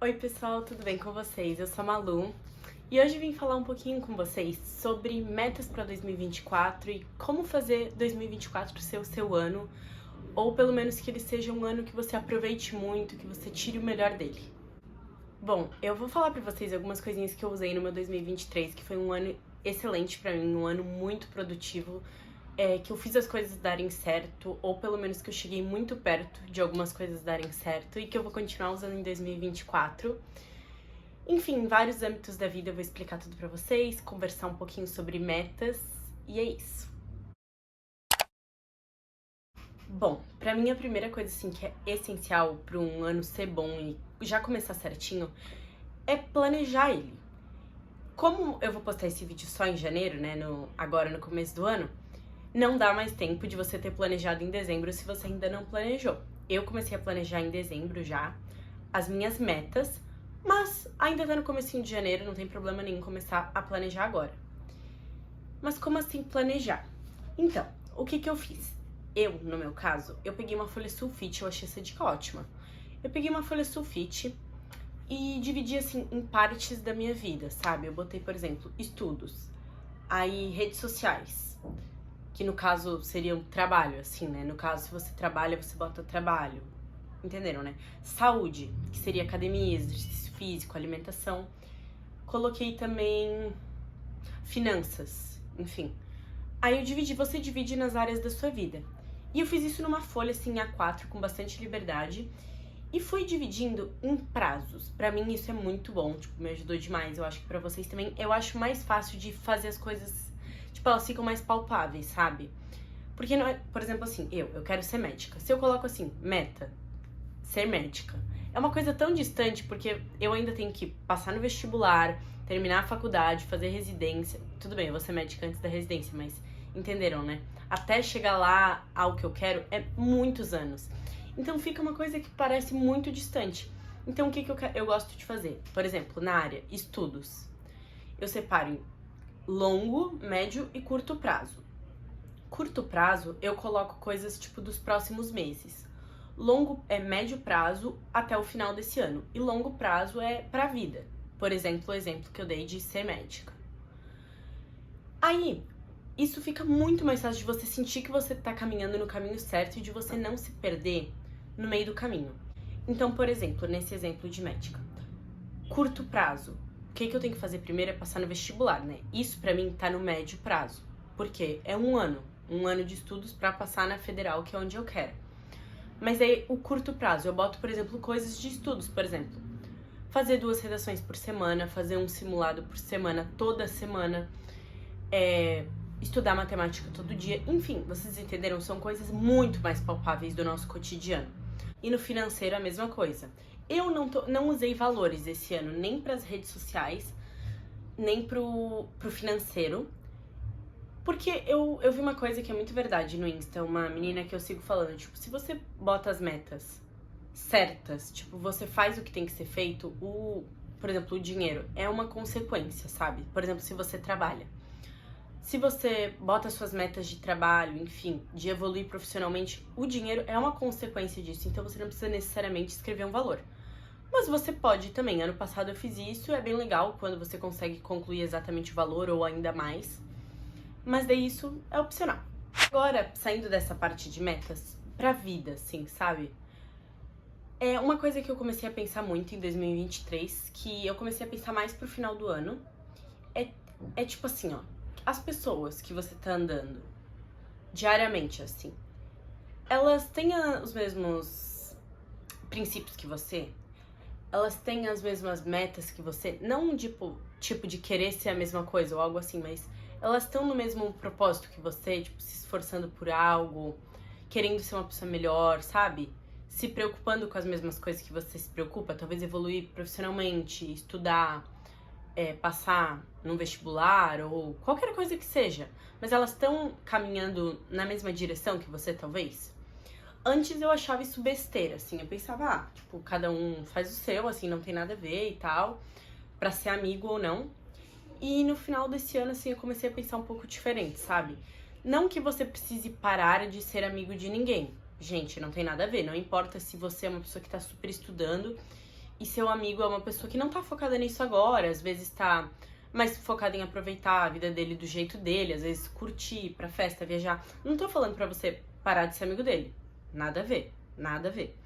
Oi pessoal, tudo bem com vocês? Eu sou a Malu e hoje vim falar um pouquinho com vocês sobre metas para 2024 e como fazer 2024 ser o seu ano, ou pelo menos que ele seja um ano que você aproveite muito, que você tire o melhor dele. Bom, eu vou falar para vocês algumas coisinhas que eu usei no meu 2023, que foi um ano excelente para mim, um ano muito produtivo, que eu fiz as coisas darem certo, ou pelo menos que eu cheguei muito perto de algumas coisas darem certo e que eu vou continuar usando em 2024. Enfim, em vários âmbitos da vida eu vou explicar tudo pra vocês, conversar um pouquinho sobre metas e é isso. Bom, pra mim a primeira coisa assim que é essencial para um ano ser bom e já começar certinho é planejar ele. Como eu vou postar esse vídeo só em janeiro, né, agora no começo do ano, não dá mais tempo de você ter planejado em dezembro se você ainda não planejou. Eu comecei a planejar em dezembro já as minhas metas, mas ainda tá no comecinho de janeiro, não tem problema nenhum começar a planejar agora. Mas como assim planejar? Então, o que eu fiz? No meu caso, eu peguei uma folha sulfite, eu achei essa dica ótima. Eu peguei uma folha sulfite e dividi assim em partes da minha vida, sabe? Eu botei, por exemplo, estudos, aí redes sociais, que no caso seria um trabalho, assim, né? No caso, se você trabalha, você bota trabalho. Entenderam, né? Saúde, que seria academia, exercício físico, alimentação. Coloquei também finanças, enfim. Aí você divide nas áreas da sua vida. E eu fiz isso numa folha, assim, A4, com bastante liberdade. E fui dividindo em prazos. Pra mim isso é muito bom, tipo, me ajudou demais. Eu acho que pra vocês também. Eu acho mais fácil de fazer as coisas, tipo, elas ficam mais palpáveis, sabe? Porque, não é, por exemplo, assim, eu quero ser médica. Se eu coloco assim, meta, ser médica, é uma coisa tão distante, porque eu ainda tenho que passar no vestibular, terminar a faculdade, fazer residência. Tudo bem, eu vou ser médica antes da residência, mas entenderam, né? Até chegar lá ao que eu quero é muitos anos. Então fica uma coisa que parece muito distante. Então o que eu gosto de fazer? Por exemplo, na área estudos, eu separo em longo, médio e curto prazo. Curto prazo, eu coloco coisas tipo dos próximos meses. Longo é médio prazo até o final desse ano. E longo prazo é pra vida. Por exemplo, o exemplo que eu dei de ser médica. Aí, isso fica muito mais fácil de você sentir que você tá caminhando no caminho certo e de você não se perder no meio do caminho. Então, por exemplo, nesse exemplo de médica. Curto prazo. O que eu tenho que fazer primeiro é passar no vestibular, né? Isso pra mim tá no médio prazo. Porque é um ano de estudos pra passar na federal, que é onde eu quero. Mas aí, o curto prazo, eu boto, por exemplo, coisas de estudos, por exemplo, fazer 2 redações por semana, fazer um simulado por semana, toda semana, estudar matemática todo dia, enfim, vocês entenderam? São coisas muito mais palpáveis do nosso cotidiano. E no financeiro, a mesma coisa. Eu não usei valores esse ano, nem para as redes sociais, nem pro financeiro, porque eu vi uma coisa que é muito verdade no Insta, uma menina que eu sigo falando, tipo, se você bota as metas certas, tipo, você faz o que tem que ser feito, por exemplo, o dinheiro é uma consequência, sabe? Por exemplo, se você trabalha. Se você bota suas metas de trabalho, enfim, de evoluir profissionalmente, o dinheiro é uma consequência disso, então você não precisa necessariamente escrever um valor. Mas você pode também, ano passado eu fiz isso, é bem legal quando você consegue concluir exatamente o valor ou ainda mais. Mas daí isso é opcional. Agora, saindo dessa parte de metas pra vida, assim, sabe? É uma coisa que eu comecei a pensar muito em 2023, que eu comecei a pensar mais pro final do ano, é tipo assim, ó, as pessoas que você tá andando diariamente, assim, elas têm os mesmos princípios que você? Elas têm as mesmas metas que você? Não tipo de querer ser a mesma coisa ou algo assim, mas elas estão no mesmo propósito que você, tipo, se esforçando por algo, querendo ser uma pessoa melhor, sabe? Se preocupando com as mesmas coisas que você se preocupa, talvez evoluir profissionalmente, estudar, passar num vestibular ou qualquer coisa que seja. Mas elas estão caminhando na mesma direção que você, talvez? Antes eu achava isso besteira, assim, eu pensava, tipo, cada um faz o seu, assim, não tem nada a ver e tal, pra ser amigo ou não. E no final desse ano, assim, eu comecei a pensar um pouco diferente, sabe? Não que você precise parar de ser amigo de ninguém. Gente, não tem nada a ver. Não importa se você é uma pessoa que tá super estudando e seu amigo é uma pessoa que não tá focada nisso agora, às vezes tá mais focada em aproveitar a vida dele do jeito dele, às vezes curtir, ir pra festa, viajar. Não tô falando pra você parar de ser amigo dele. Nada a ver, nada a ver.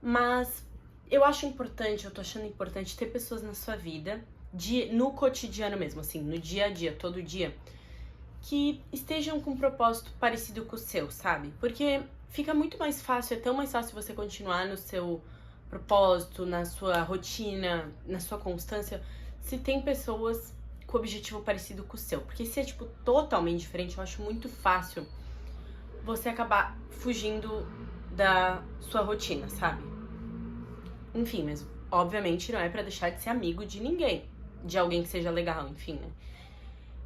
Mas eu acho importante, eu tô achando importante ter pessoas na sua vida, no cotidiano mesmo, assim, no dia a dia, todo dia, que estejam com um propósito parecido com o seu, sabe? Porque fica muito mais fácil, é tão mais fácil você continuar no seu propósito, na sua rotina, na sua constância, se tem pessoas com objetivo parecido com o seu. Porque se é, tipo, totalmente diferente, eu acho muito fácil você acabar fugindo da sua rotina, sabe? Enfim, mas obviamente não é pra deixar de ser amigo de ninguém, de alguém que seja legal, enfim, né?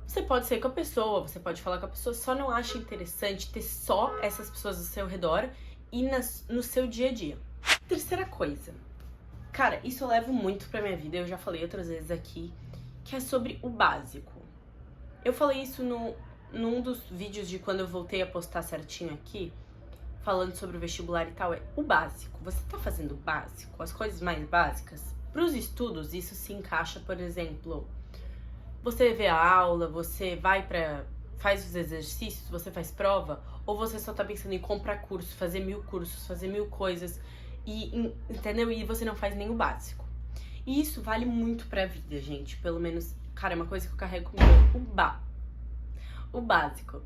Você pode sair com a pessoa, você pode falar com a pessoa, só não acha interessante ter só essas pessoas ao seu redor e no seu dia a dia. Terceira coisa, cara, isso eu levo muito pra minha vida, eu já falei outras vezes aqui, que é sobre o básico. Eu falei isso num dos vídeos de quando eu voltei a postar certinho aqui, falando sobre o vestibular e tal, é o básico. Você tá fazendo o básico, as coisas mais básicas? Pros estudos, isso se encaixa, por exemplo, você vê a aula, você faz os exercícios, você faz prova, ou você só tá pensando em comprar curso, fazer 1000 cursos, fazer 1000 coisas, entendeu? E você não faz nem o básico. E isso vale muito pra vida, gente. Pelo menos, cara, é uma coisa que eu carrego comigo. O básico.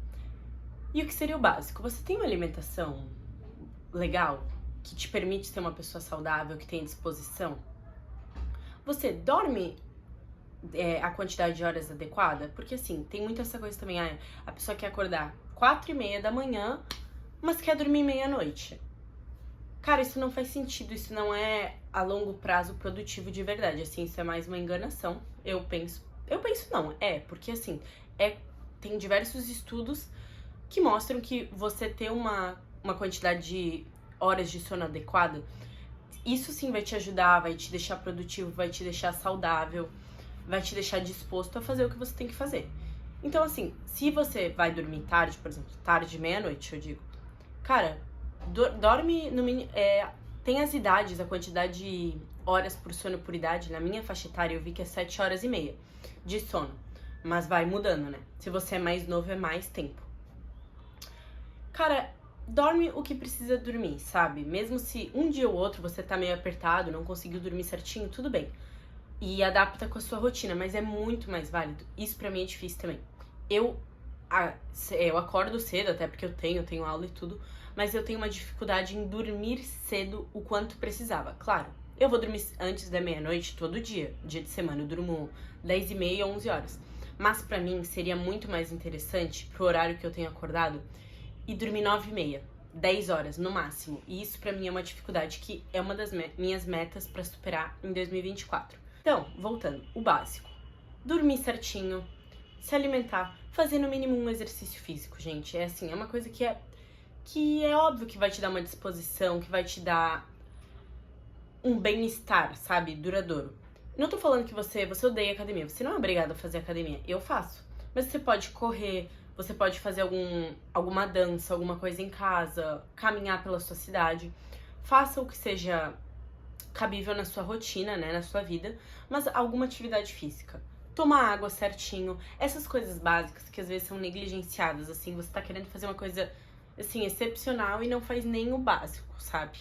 E o que seria o básico? Você tem uma alimentação legal, que te permite ser uma pessoa saudável, que tem disposição? Você dorme a quantidade de horas adequada? Porque assim, tem muito essa coisa também, a pessoa quer acordar 4:30 da manhã, mas quer dormir meia-noite. Cara, isso não faz sentido, isso não é a longo prazo produtivo de verdade, assim, isso é mais uma enganação, eu penso não, porque assim, tem diversos estudos que mostram que você ter uma quantidade de horas de sono adequada, isso sim vai te ajudar, vai te deixar produtivo, vai te deixar saudável, vai te deixar disposto a fazer o que você tem que fazer. Então, assim, se você vai dormir tarde, por exemplo, tarde, meia-noite, eu digo, cara, dorme no mínimo. Tem as idades, a quantidade de horas por sono por idade. Na minha faixa etária eu vi que é 7 horas e meia de sono. Mas vai mudando, né? Se você é mais novo, é mais tempo. Cara, dorme o que precisa dormir, sabe? Mesmo se um dia ou outro você tá meio apertado, não conseguiu dormir certinho, tudo bem. E adapta com a sua rotina, mas é muito mais válido. Isso pra mim é difícil também. Eu acordo cedo, até porque eu tenho aula e tudo, mas eu tenho uma dificuldade em dormir cedo o quanto precisava. Claro, eu vou dormir antes da meia-noite todo dia de semana, eu durmo 10:30, 11 horas. Mas pra mim seria muito mais interessante, pro horário que eu tenho acordado, e dormir 9:30, 10 horas no máximo. E isso pra mim é uma dificuldade que é uma das minhas metas pra superar em 2024. Então, voltando, o básico. Dormir certinho, se alimentar, fazer no mínimo um exercício físico, gente. É assim, é uma coisa que é óbvio que vai te dar uma disposição, que vai te dar um bem-estar, sabe, duradouro. Não tô falando que você odeia academia, você não é obrigado a fazer academia, eu faço. Mas você pode correr, você pode fazer alguma dança, alguma coisa em casa, caminhar pela sua cidade. Faça o que seja cabível na sua rotina, né, na sua vida, mas alguma atividade física. Tomar água certinho, essas coisas básicas que às vezes são negligenciadas, assim, você tá querendo fazer uma coisa, assim, excepcional e não faz nem o básico, sabe?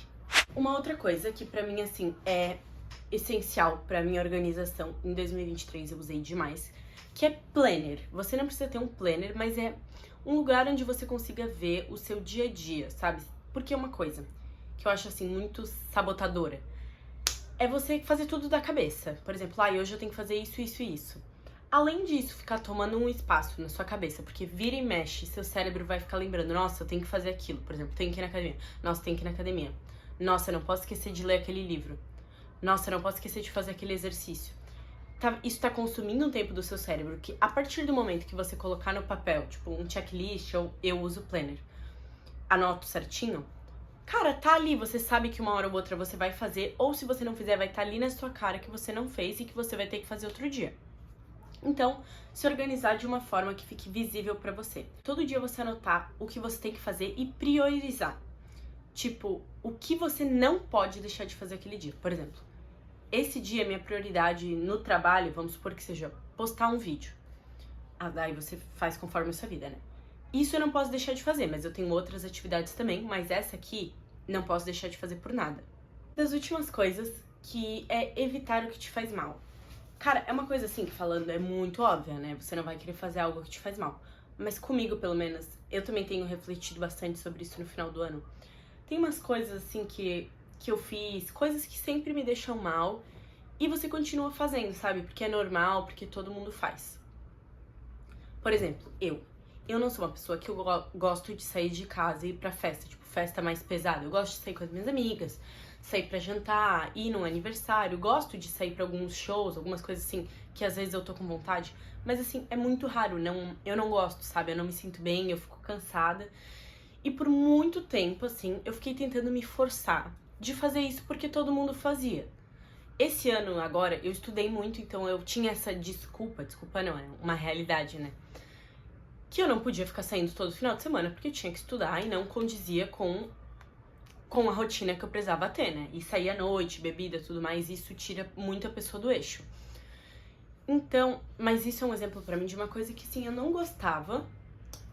Uma outra coisa que pra mim, assim, é essencial pra minha organização, em 2023 eu usei demais, que é planner. Você não precisa ter um planner, mas é um lugar onde você consiga ver o seu dia a dia, sabe? Porque é uma coisa que eu acho, assim, muito sabotadora. É você fazer tudo da cabeça. Por exemplo, hoje eu tenho que fazer isso, isso e isso. Além disso, ficar tomando um espaço na sua cabeça, porque vira e mexe, seu cérebro vai ficar lembrando, nossa, eu tenho que fazer aquilo. Por exemplo, tenho que ir na academia. Nossa, tenho que ir na academia. Nossa, eu não posso esquecer de ler aquele livro. Nossa, eu não posso esquecer de fazer aquele exercício. Isso tá consumindo um tempo do seu cérebro, que a partir do momento que você colocar no papel, tipo, um checklist, ou eu uso o planner, anoto certinho, cara, tá ali, você sabe que uma hora ou outra você vai fazer, ou se você não fizer, vai estar ali na sua cara que você não fez e que você vai ter que fazer outro dia. Então, se organizar de uma forma que fique visível pra você. Todo dia você anotar o que você tem que fazer e priorizar. Tipo, o que você não pode deixar de fazer aquele dia. Por exemplo, esse dia minha prioridade no trabalho, vamos supor que seja postar um vídeo. Daí você faz conforme a sua vida, né? Isso eu não posso deixar de fazer, mas eu tenho outras atividades também, mas essa aqui não posso deixar de fazer por nada. Das últimas coisas, que é evitar o que te faz mal. Cara, é uma coisa assim que falando é muito óbvia, né? Você não vai querer fazer algo que te faz mal. Mas comigo, pelo menos, eu também tenho refletido bastante sobre isso no final do ano. Tem umas coisas assim que eu fiz, coisas que sempre me deixam mal, e você continua fazendo, sabe? Porque é normal, porque todo mundo faz. Por exemplo, eu não sou uma pessoa que eu gosto de sair de casa e ir pra festa, tipo, festa mais pesada. Eu gosto de sair com as minhas amigas, sair pra jantar, ir num aniversário. Gosto de sair pra alguns shows, algumas coisas assim, que às vezes eu tô com vontade. Mas assim, é muito raro, eu não gosto, sabe? Eu não me sinto bem, eu fico cansada. E por muito tempo, assim, eu fiquei tentando me forçar de fazer isso porque todo mundo fazia. Esse ano, agora, eu estudei muito, então eu tinha essa desculpa não, é uma realidade, né? Que eu não podia ficar saindo todo final de semana porque eu tinha que estudar e não condizia com a rotina que eu precisava ter, né? E sair à noite, bebida, tudo mais, isso tira muito a pessoa do eixo. Então, mas isso é um exemplo pra mim de uma coisa que, assim, eu não gostava.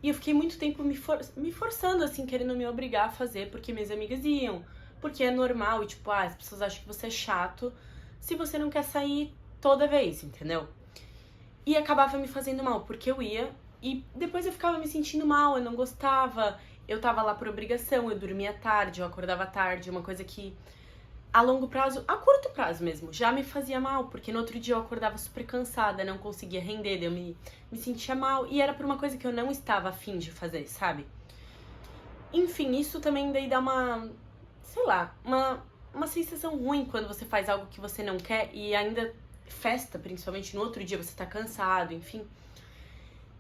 E eu fiquei muito tempo me forçando, assim, querendo me obrigar a fazer, porque minhas amigas iam. Porque é normal, e tipo, as pessoas acham que você é chato se você não quer sair toda vez, entendeu? E acabava me fazendo mal, porque eu ia e depois eu ficava me sentindo mal, eu não gostava, eu tava lá por obrigação, eu dormia tarde, eu acordava tarde, uma coisa que a longo prazo, a curto prazo mesmo, já me fazia mal, porque no outro dia eu acordava super cansada, não conseguia render, eu me sentia mal, e era por uma coisa que eu não estava afim de fazer, sabe? Enfim, isso também daí dá uma, sei lá, uma sensação ruim quando você faz algo que você não quer e ainda festa, principalmente no outro dia você tá cansado, enfim.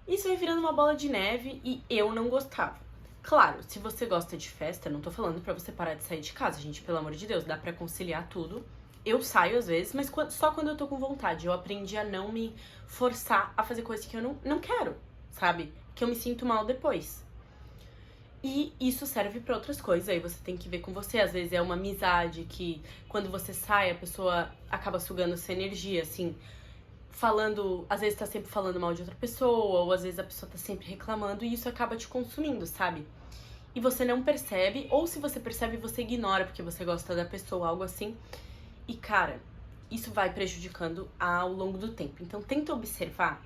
Isso vai virando uma bola de neve e eu não gostava. Claro, se você gosta de festa, não tô falando pra você parar de sair de casa, gente, pelo amor de Deus, dá pra conciliar tudo. Eu saio às vezes, mas só quando eu tô com vontade. Eu aprendi a não me forçar a fazer coisas que eu não quero, sabe? Que eu me sinto mal depois. E isso serve pra outras coisas, aí você tem que ver com você. Às vezes é uma amizade que quando você sai a pessoa acaba sugando sua energia, assim, falando, às vezes tá sempre falando mal de outra pessoa, ou às vezes a pessoa tá sempre reclamando e isso acaba te consumindo, sabe? E você não percebe, ou se você percebe, você ignora porque você gosta da pessoa, algo assim. E cara, isso vai prejudicando ao longo do tempo. Então tenta observar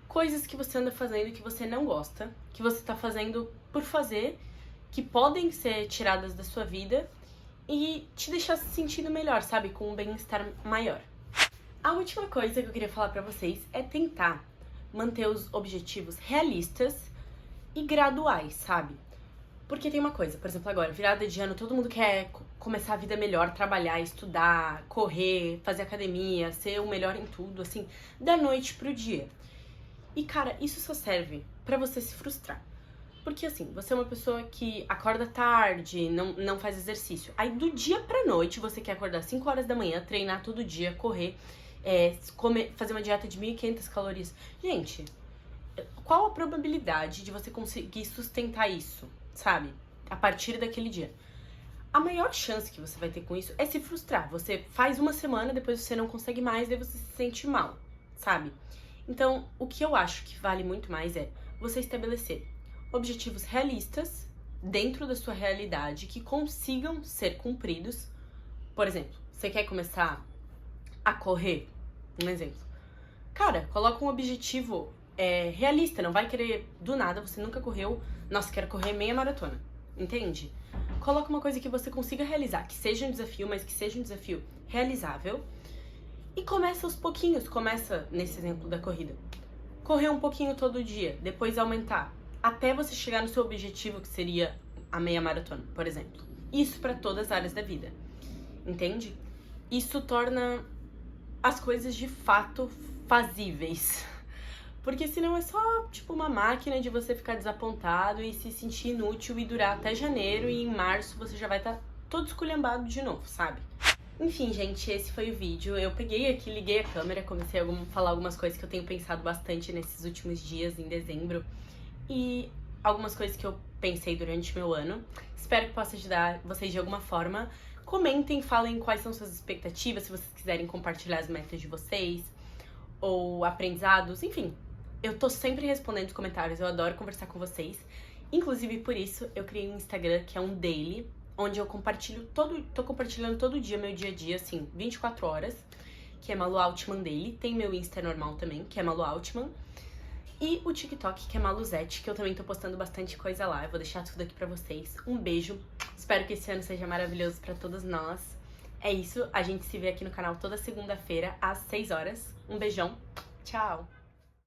coisas que você anda fazendo que você não gosta, que você tá fazendo por fazer, que podem ser tiradas da sua vida e te deixar se sentindo melhor, sabe? Com um bem-estar maior. A última coisa que eu queria falar pra vocês é tentar manter os objetivos realistas e graduais, sabe? Porque tem uma coisa, por exemplo, agora, virada de ano, todo mundo quer começar a vida melhor, trabalhar, estudar, correr, fazer academia, ser o melhor em tudo, assim, da noite pro dia. E, cara, isso só serve pra você se frustrar. Porque, assim, você é uma pessoa que acorda tarde, não faz exercício. Aí, do dia pra noite, você quer acordar 5 horas da manhã, treinar todo dia, correr, fazer uma dieta de 1.500 calorias. Gente, qual a probabilidade de você conseguir sustentar isso, sabe? A partir daquele dia. A maior chance que você vai ter com isso é se frustrar. Você faz uma semana, depois você não consegue mais, daí você se sente mal, sabe? Então, o que eu acho que vale muito mais é você estabelecer objetivos realistas dentro da sua realidade que consigam ser cumpridos. Por exemplo, você quer começar a correr? Um exemplo. Cara, coloca um objetivo realista, não vai querer do nada, você nunca correu, nossa, quero correr meia maratona, entende? Coloca uma coisa que você consiga realizar, que seja um desafio, mas que seja um desafio realizável. E começa aos pouquinhos, começa nesse exemplo da corrida. Correr um pouquinho todo dia, depois aumentar, até você chegar no seu objetivo, que seria a meia maratona, por exemplo. Isso para todas as áreas da vida, entende? Isso torna as coisas de fato fazíveis. Porque senão é só, tipo, uma máquina de você ficar desapontado e se sentir inútil e durar até janeiro, e em março você já vai estar todo esculhambado de novo, sabe? Enfim, gente, esse foi o vídeo. Eu peguei aqui, liguei a câmera, comecei a falar algumas coisas que eu tenho pensado bastante nesses últimos dias, em dezembro. E algumas coisas que eu pensei durante meu ano. Espero que possa ajudar vocês de alguma forma. Comentem, falem quais são suas expectativas, se vocês quiserem compartilhar as metas de vocês, ou aprendizados, enfim. Eu tô sempre respondendo os comentários, eu adoro conversar com vocês. Inclusive, por isso, eu criei um Instagram que é um daily, onde eu tô compartilhando todo dia, meu dia a dia, assim, 24 horas, que é Malu Altman Daily. Tem meu Insta normal também, que é Malu Altman. E o TikTok, que é Maluzete, que eu também tô postando bastante coisa lá. Eu vou deixar tudo aqui pra vocês. Um beijo. Espero que esse ano seja maravilhoso pra todos nós. É isso, a gente se vê aqui no canal toda segunda-feira, às 6 horas. Um beijão. Tchau!